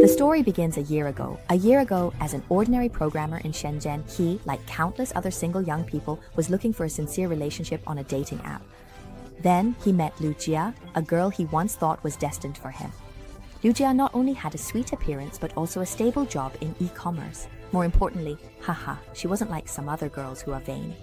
The story begins a year ago. A year ago, as an ordinary programmer in Shenzhen, he, like countless other single young people, was looking for a sincere relationship on a dating app. Then he met Liu Jia, a girl he once thought was destined for him. Liu Jia not only had a sweet appearance but also a stable job in e-commerce. More importantly, she wasn't like some other girls who are vain.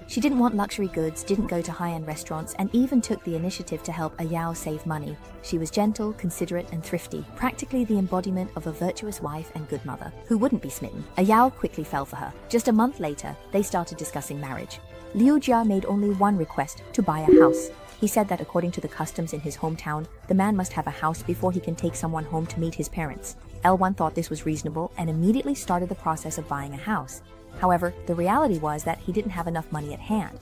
She didn't want luxury goods, didn't go to high-end restaurants, and even took the initiative to help Yao save money. She was gentle, considerate, and thrifty, practically the embodiment of a virtuous wife and good mother. Who wouldn't be smitten? Yao quickly fell for her. Just a month later, they started discussing marriage. Liu Jia made only one request: to buy a house. He said that according to the customs in his hometown, the man must have a house before he can take someone home to meet his parents. L1 thought this was reasonable and immediately started the process of buying a house. However, the reality was that he didn't have enough money at hand.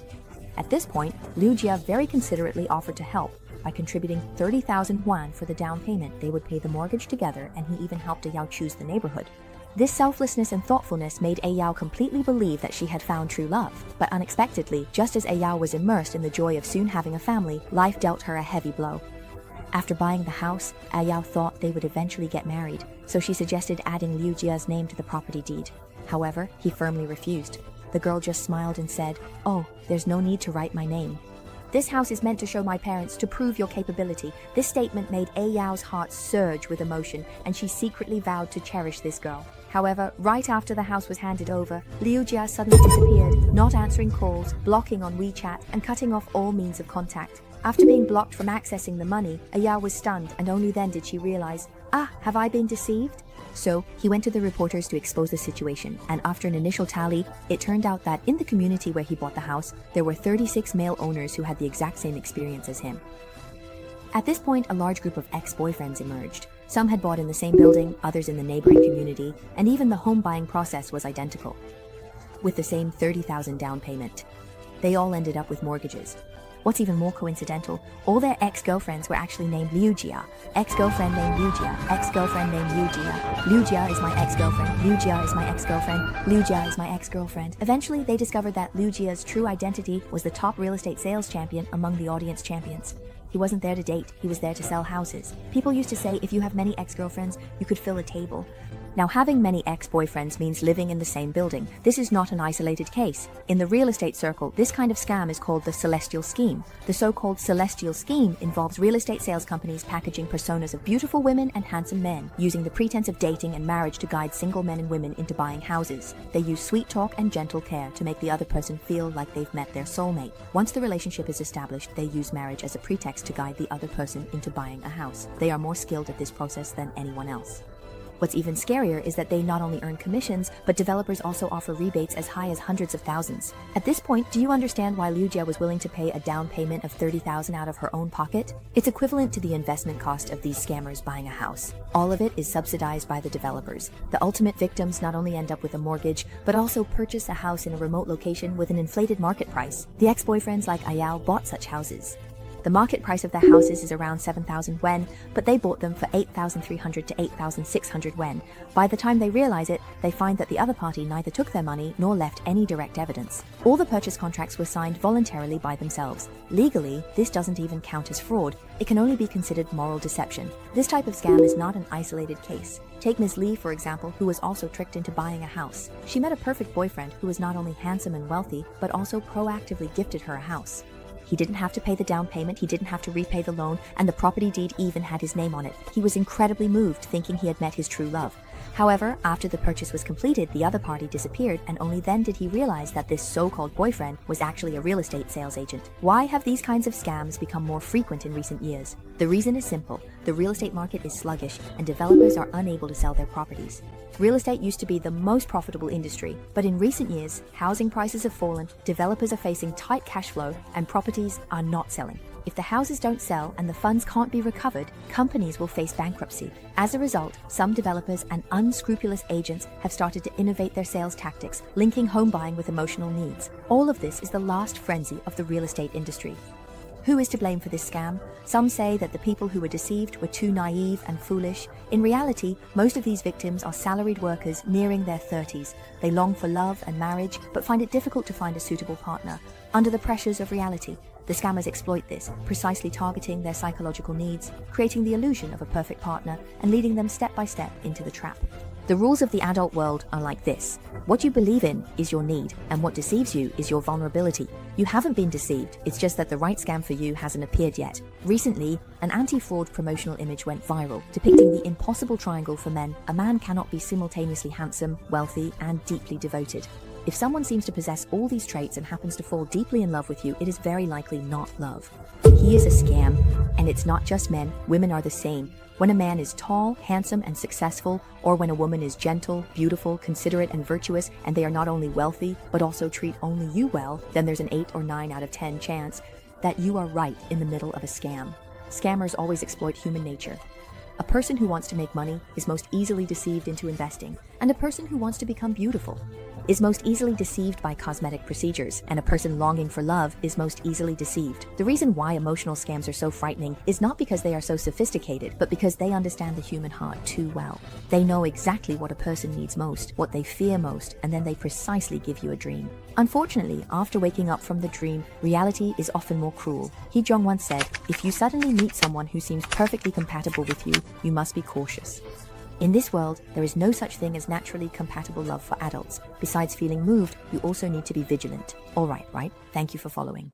At this point, Liu Jia very considerately offered to help by contributing 30,000 yuan for the down payment. They would pay the mortgage together, and he even helped Yao choose the neighborhood. This selflessness and thoughtfulness made Yao completely believe that she had found true love. But unexpectedly, just as Yao was immersed in the joy of soon having a family, life dealt her a heavy blow. After buying the house, Yao thought they would eventually get married, so she suggested adding Liu Jia's name to the property deed. However, he firmly refused. The girl just smiled and said, "Oh, there's no need to write my name. This house is meant to show my parents, to prove your capability." This statement made Yao's heart surge with emotion, and she secretly vowed to cherish this girl. However, right after the house was handed over, Liu Jia suddenly disappeared, not answering calls, blocking on WeChat, and cutting off all means of contact. After being blocked from accessing the money, Yao was stunned, and only then did she realize, have I been deceived? So, he went to the reporters to expose the situation, and after an initial tally, it turned out that in the community where he bought the house, there were 36 male owners who had the exact same experience as him. At this point, a large group of ex-boyfriends emerged. Some had bought in the same building, others in the neighboring community, and even the home buying process was identical, with the same 30,000 down payment. They all ended up with mortgages. What's even more coincidental, all their ex-girlfriends were actually named Liu Jia. Ex-girlfriend named Liu Jia. Ex-girlfriend named Liu Jia. Liu Jia is my ex-girlfriend. Liu Jia is my ex-girlfriend. Liu Jia is my ex-girlfriend. Eventually, they discovered that Liu Jia's true identity was the top real estate sales champion among the audience champions. He wasn't there to date, he was there to sell houses. People used to say if you have many ex-girlfriends, you could fill a table. Now, having many ex-boyfriends means living in the same building. This is not an isolated case. In the real estate circle, this kind of scam is called the celestial scheme. The so-called celestial scheme involves real estate sales companies packaging personas of beautiful women and handsome men, using the pretense of dating and marriage to guide single men and women into buying houses. They use sweet talk and gentle care to make the other person feel like they've met their soulmate. Once the relationship is established, they use marriage as a pretext to guide the other person into buying a house. They are more skilled at this process than anyone else. What's even scarier is that they not only earn commissions, but developers also offer rebates as high as hundreds of thousands. At this point, do you understand why Liu Jia was willing to pay a down payment of 30,000 out of her own pocket? It's equivalent to the investment cost of these scammers buying a house. All of it is subsidized by the developers. The ultimate victims not only end up with a mortgage, but also purchase a house in a remote location with an inflated market price. The ex-boyfriends like Ayao bought such houses. The market price of their houses is around 7,000 yuan, but they bought them for 8,300 to 8,600 yuan. By the time they realize it, they find that the other party neither took their money nor left any direct evidence. All the purchase contracts were signed voluntarily by themselves. Legally, this doesn't even count as fraud. It can only be considered moral deception. This type of scam is not an isolated case. Take Ms. Li, for example, who was also tricked into buying a house. She met a perfect boyfriend who was not only handsome and wealthy, but also proactively gifted her a house. He didn't have to pay the down payment, he didn't have to repay the loan, and the property deed even had his name on it. He was incredibly moved, thinking he had met his true love. However, after the purchase was completed, the other party disappeared, and only then did he realize that this so-called boyfriend was actually a real estate sales agent. Why have these kinds of scams become more frequent in recent years? The reason is simple. The real estate market is sluggish, and developers are unable to sell their properties. Real estate used to be the most profitable industry, but in recent years, housing prices have fallen, developers are facing tight cash flow, and properties are not selling. If the houses don't sell and the funds can't be recovered, companies will face bankruptcy. As a result, some developers and unscrupulous agents have started to innovate their sales tactics, linking home buying with emotional needs. All of this is the last frenzy of the real estate industry. Who is to blame for this scam? Some say that the people who were deceived were too naive and foolish. In reality, most of these victims are salaried workers nearing their 30s. They long for love and marriage, but find it difficult to find a suitable partner. Under the pressures of reality, The scammers exploit this, precisely targeting their psychological needs, creating the illusion of a perfect partner, and leading them step by step into the trap. The rules of the adult world are like this. What you believe in is your need, and what deceives you is your vulnerability. You haven't been deceived, it's just that the right scam for you hasn't appeared yet. Recently, an anti-fraud promotional image went viral, depicting the impossible triangle for men. A man cannot be simultaneously handsome, wealthy, and deeply devoted. If someone seems to possess all these traits and happens to fall deeply in love with you, it is very likely not love. He is a scam, and it's not just men, women are the same. When a man is tall, handsome, and successful, or when a woman is gentle, beautiful, considerate, and virtuous, and they are not only wealthy, but also treat only you well, then there's an 8 or 9 out of 10 chance that you are right in the middle of a scam. Scammers always exploit human nature. A person who wants to make money is most easily deceived into investing, and a person who wants to become beautiful is most easily deceived by cosmetic procedures, and a person longing for love is most easily deceived. The reason why emotional scams are so frightening is not because they are so sophisticated, but because they understand the human heart too well. They know exactly what a person needs most, what they fear most, and then they precisely give you a dream. Unfortunately, after waking up from the dream, reality is often more cruel. Hee Jung once said, "If you suddenly meet someone who seems perfectly compatible with you, you must be cautious." In this world, there is no such thing as naturally compatible love for adults. Besides feeling moved, you also need to be vigilant. All right? Thank you for following.